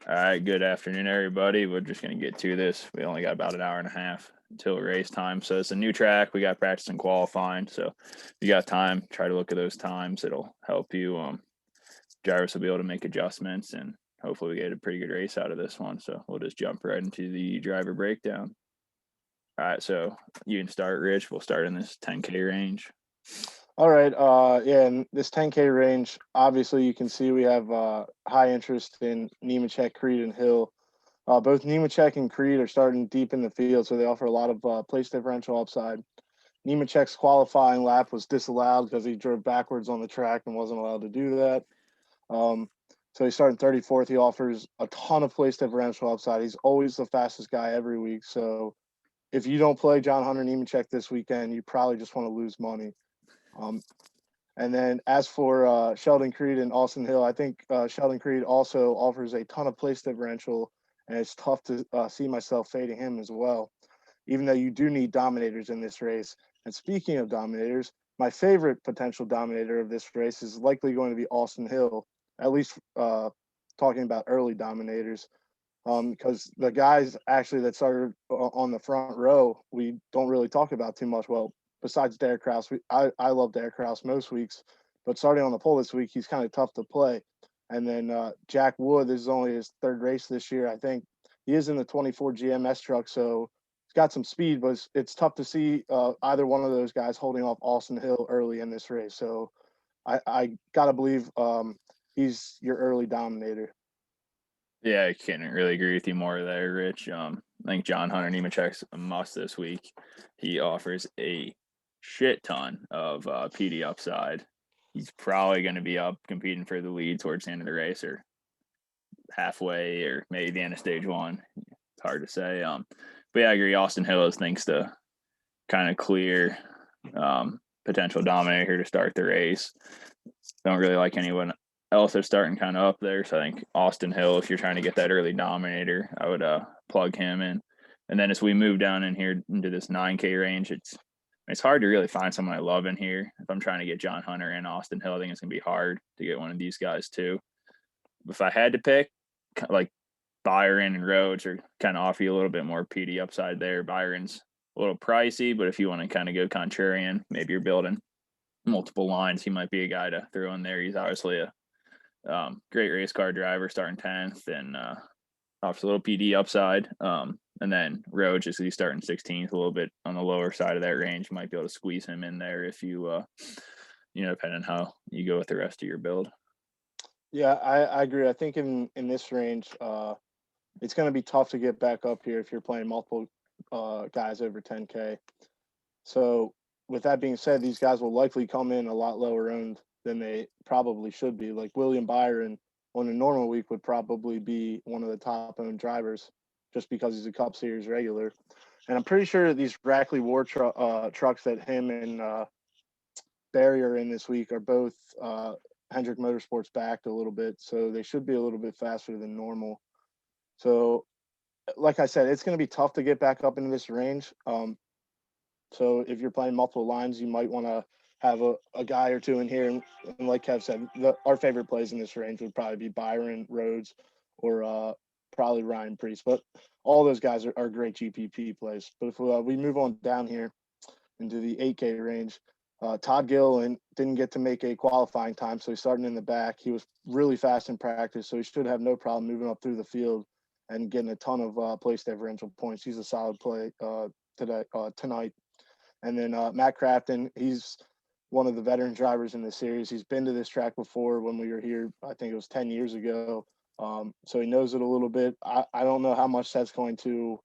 All right, good afternoon, everybody. We're just going to get to this. We only got about an hour and a half until race time. So it's a new track. We got practice and qualifying. So if you got time, try to look at those times. It'll help you. Drivers will be able to make adjustments, and hopefully we get a pretty good race out of this one. So we'll just jump right into the driver breakdown. All right, so you can start, Rich. We'll start in this 10K range. All right. Yeah, in this 10K range, obviously you can see we have high interest in Nemechek, Creed, and Hill. Both Nemechek and Creed are starting deep in the field, so they offer a lot of place differential upside. Nemechek's qualifying lap was disallowed because he drove backwards on the track and wasn't allowed to do that. So he's starting 34th. He offers a ton of place differential upside. He's always the fastest guy every week. So if you don't play John Hunter Nemechek this weekend, you probably just want to lose money. And then as for Sheldon Creed and Austin Hill, I think Sheldon Creed also offers a ton of place differential, and it's tough to see myself fading him as well, even though you do need dominators in this race. And speaking of dominators, my favorite potential dominator of this race is likely going to be Austin Hill, at least talking about early dominators, because the guys actually that started on the front row, we don't really talk about too much. Well, besides Derek Kraus, I love Derek Kraus most weeks, but starting on the pole this week, he's kind of tough to play. And then Jack Wood, this is only his third race this year. I think he is in the 24 GMS truck, so he's got some speed, but it's tough to see either one of those guys holding off Austin Hill early in this race. So I got to believe he's your early dominator. Yeah, I can't really agree with you more there, Rich. I think John Hunter Nemechek's a must this week. He offers a shit ton of PD upside. He's probably going to be up competing for the lead towards the end of the race or halfway or maybe the end of stage one. It's hard to say. But yeah, I agree. Austin Hill has things to kind of clear potential dominator here to start the race. Don't really like anyone else that's starting kind of up there. So I think Austin Hill, if you're trying to get that early dominator, I would plug him in. And then as we move down in here into this 9K range, it's hard to really find someone I love in here. If I'm trying to get John Hunter and Austin Hill, I think it's going to be hard to get one of these guys too. If I had to pick, like Byron and Rhodes are kind of offer you a little bit more PD upside there. Byron's a little pricey, but if you want to kind of go contrarian, maybe you're building multiple lines, he might be a guy to throw in there. He's obviously a great race car driver, starting 10th and offers a little PD upside. And then Rhodes, just he's starting 16th, a little bit on the lower side of that range. You might be able to squeeze him in there if you, depending on how you go with the rest of your build. Yeah, I agree. I think in this range, it's going to be tough to get back up here if you're playing multiple guys over 10K. So with that being said, these guys will likely come in a lot lower owned than they probably should be. Like William Byron on a normal week would probably be one of the top owned drivers just because he's a Cup Series regular. And I'm pretty sure these Rackley War trucks that him and Barry are in this week are both Hendrick Motorsports backed a little bit. So they should be a little bit faster than normal. So like I said, it's going to be tough to get back up into this range. So if you're playing multiple lines, you might want to have a guy or two in here. And like Kev said, our favorite plays in this range would probably be Byron, Rhodes, or probably Ryan Priest. But all those guys are great GPP plays. But if we move on down here into the 8K range, Todd Gilliland didn't get to make a qualifying time, so he's starting in the back. He was really fast in practice, so he should have no problem moving up through the field and getting a ton of place differential points. He's a solid play tonight. And then Matt Crafton, he's one of the veteran drivers in the series. He's been to this track before when we were here. I think it was 10 years ago. So he knows it a little bit. I don't know how much that's going to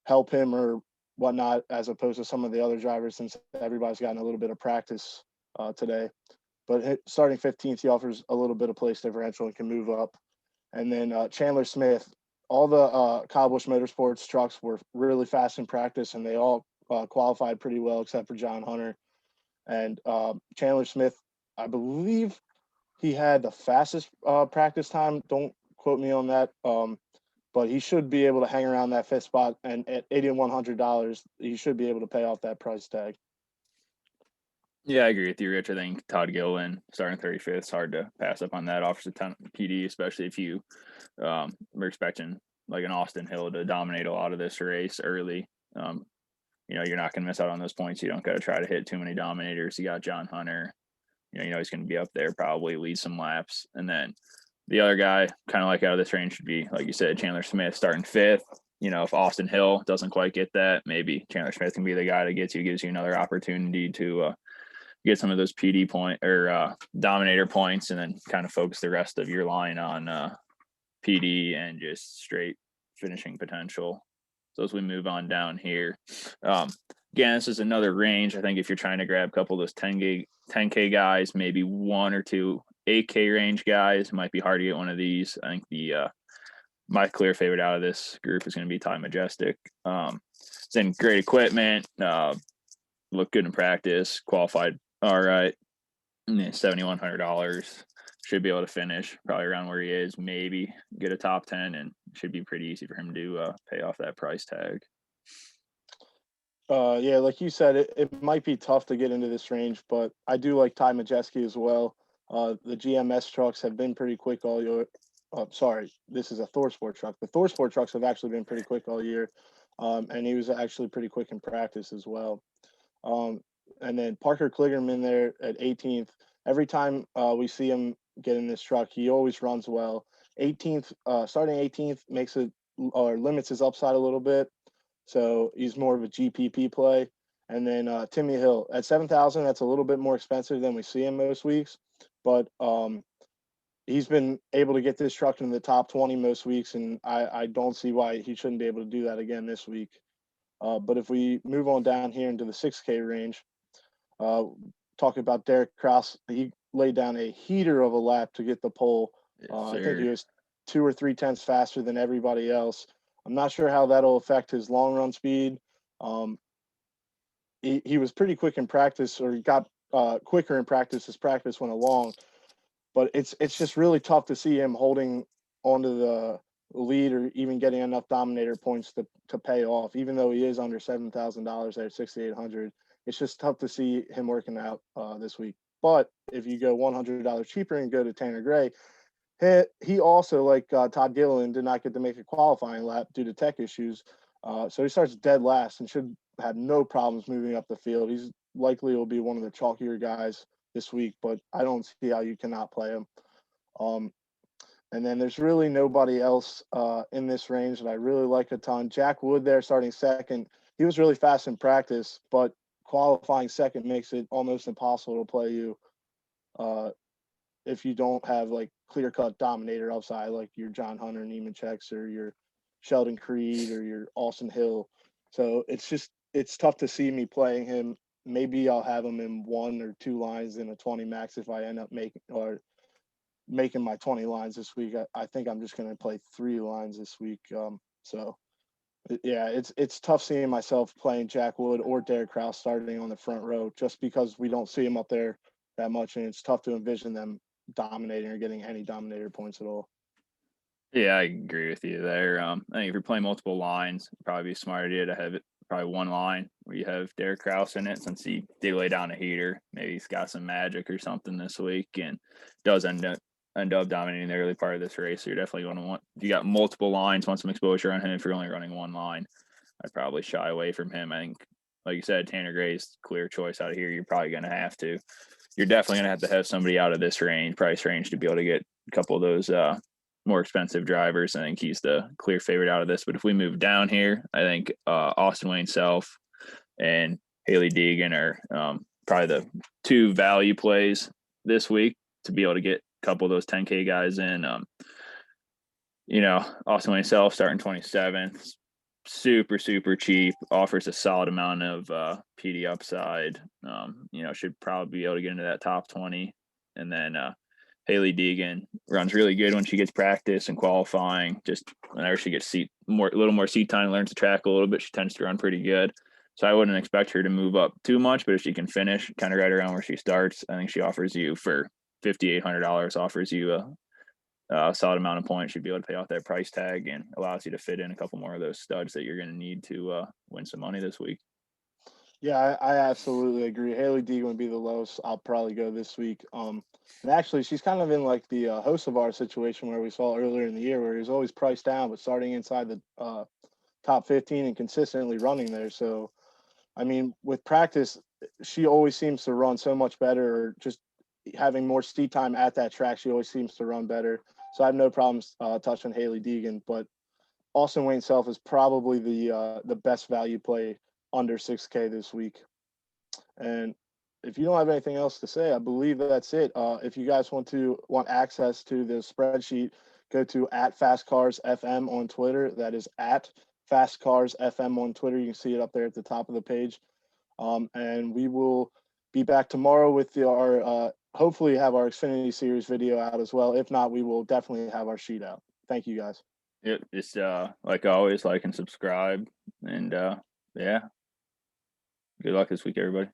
help him or whatnot, as opposed to some of the other drivers, since everybody's gotten a little bit of practice today. But starting 15th, he offers a little bit of place differential and can move up. And then Chandler Smith, all the Kyle Busch Motorsports trucks were really fast in practice, and they all qualified pretty well except for John Hunter. And Chandler Smith, I believe he had the fastest practice time. Don't quote me on that. But he should be able to hang around that fifth spot. And at $8,100, he should be able to pay off that price tag. Yeah, I agree with you, Rich. I think Todd Gilliland starting 35th. It's hard to pass up on that. Offers a ton of PD, especially if you we're expecting like an Austin Hill to dominate a lot of this race early. Um, you're not going to miss out on those points. You don't got to try to hit too many dominators. You got John Hunter. He's going to be up there, probably lead some laps. And then the other guy, kind of like out of this range, should be, like you said, Chandler Smith starting fifth. If Austin Hill doesn't quite get that, maybe Chandler Smith can be the guy that gives you another opportunity to get some of those PD point or dominator points, and then kind of focus the rest of your line on PD and just straight finishing potential. So as we move on down here, again, this is another range. I think if you're trying to grab a couple of those 10K guys, maybe one or two 8K range guys, it might be hard to get one of these. I think the my clear favorite out of this group is going to be Ty Majestic. It's in great equipment, looked good in practice, qualified all right, $7,100. Should be able to finish probably around where he is, maybe get a top 10, and should be pretty easy for him to pay off that price tag. Yeah, like you said, it might be tough to get into this range, but I do like Ty Majeski as well. The GMS trucks have been pretty quick all year. Sorry, this is a Thor Sport truck. The Thor Sport trucks have actually been pretty quick all year, and he was actually pretty quick in practice as well. And then Parker Kligerman there at 18th. Every time we see him get in this truck, he always runs well. 18th, starting 18th makes it or limits his upside a little bit. So he's more of a GPP play. And then Timmy Hill at 7,000. That's a little bit more expensive than we see him most weeks, but he's been able to get this truck in the top 20 most weeks, and I don't see why he shouldn't be able to do that again this week. But if we move on down here into the 6K range, talking about Derek Kraus, he laid down a heater of a lap to get the pole. Yes, I think he sir. was 2 or 3 tenths faster than everybody else. I'm not sure how that'll affect his long run speed. He was pretty quick in practice, or he got quicker in practice as practice went along. But it's just really tough to see him holding onto the lead or even getting enough dominator points to pay off, even though he is under $7,000 there, 6,800. It's just tough to see him working out this week. But if you go $100 cheaper and go to Tanner Gray, he also, like Todd Gilliland, did not get to make a qualifying lap due to tech issues. So he starts dead last and should have no problems moving up the field. He's likely will be one of the chalkier guys this week, but I don't see how you cannot play him. And then there's really nobody else in this range that I really like a ton. Jack Wood there starting second. He was really fast in practice, but qualifying second makes it almost impossible to play you if you don't have like clear-cut dominator upside like your John Hunter Nemecheks or your Sheldon Creed or your Austin Hill. So it's tough to see me playing him. Maybe I'll have him in 1 or 2 lines in a 20 max if I end up making my 20 lines this week. I think I'm just going to play 3 lines this week. So yeah, it's tough seeing myself playing Jack Wood or Derek Kraus starting on the front row just because we don't see him up there that much, and it's tough to envision them dominating or getting any dominator points at all. Yeah, I agree with you there. I think if you're playing multiple lines, it'd probably be a smart idea to have it probably one line where you have Derek Kraus in it, since he did lay down a heater. Maybe he's got some magic or something this week and does end up dominating the early part of this race. So you're definitely going to want, if you got multiple lines, want some exposure on him. If you're only running one line, I'd probably shy away from him. I think, like you said, Tanner Gray's clear choice out of here. You're probably going to have to. You're definitely going to have somebody out of this price range, to be able to get a couple of those more expensive drivers. I think he's the clear favorite out of this. But if we move down here, I think Austin Wayne Self and Haley Deegan are probably the 2 value plays this week to be able to get a couple of those 10K guys in. Austin Wayne Self starting 27th, super, super cheap, offers a solid amount of PD upside. Should probably be able to get into that top 20. And then Haley Deegan runs really good when she gets practice and qualifying. Just whenever she gets a little more seat time, learns the track a little bit, she tends to run pretty good. So I wouldn't expect her to move up too much, but if she can finish kind of right around where she starts, I think she offers you for $5,800, offers you a solid amount of points. Should be able to pay off that price tag and allows you to fit in a couple more of those studs that you're going to need to win some money this week. Yeah, I absolutely agree. Haley Deegan would be the lowest I'll probably go this week. And actually, she's kind of in like the host of our situation where we saw earlier in the year, where he was always priced down, but starting inside the top 15 and consistently running there. So, I mean, with practice, she always seems to run so much better. Or just having more seat time at that track, she always seems to run better. So I have no problems touching Haley Deegan, but Austin Wayne Self is probably the best value play under 6K this week. And if you don't have anything else to say, I believe that's it. If you guys want access to the spreadsheet, go to at Fast Cars FM on Twitter. That is at Fast Cars FM on Twitter. You can see it up there at the top of the page. And we will be back tomorrow with our hopefully have our Xfinity Series video out as well. If not, we will definitely have our sheet out. Thank you guys. Yep, just like always, like and subscribe, and yeah, good luck this week, everybody.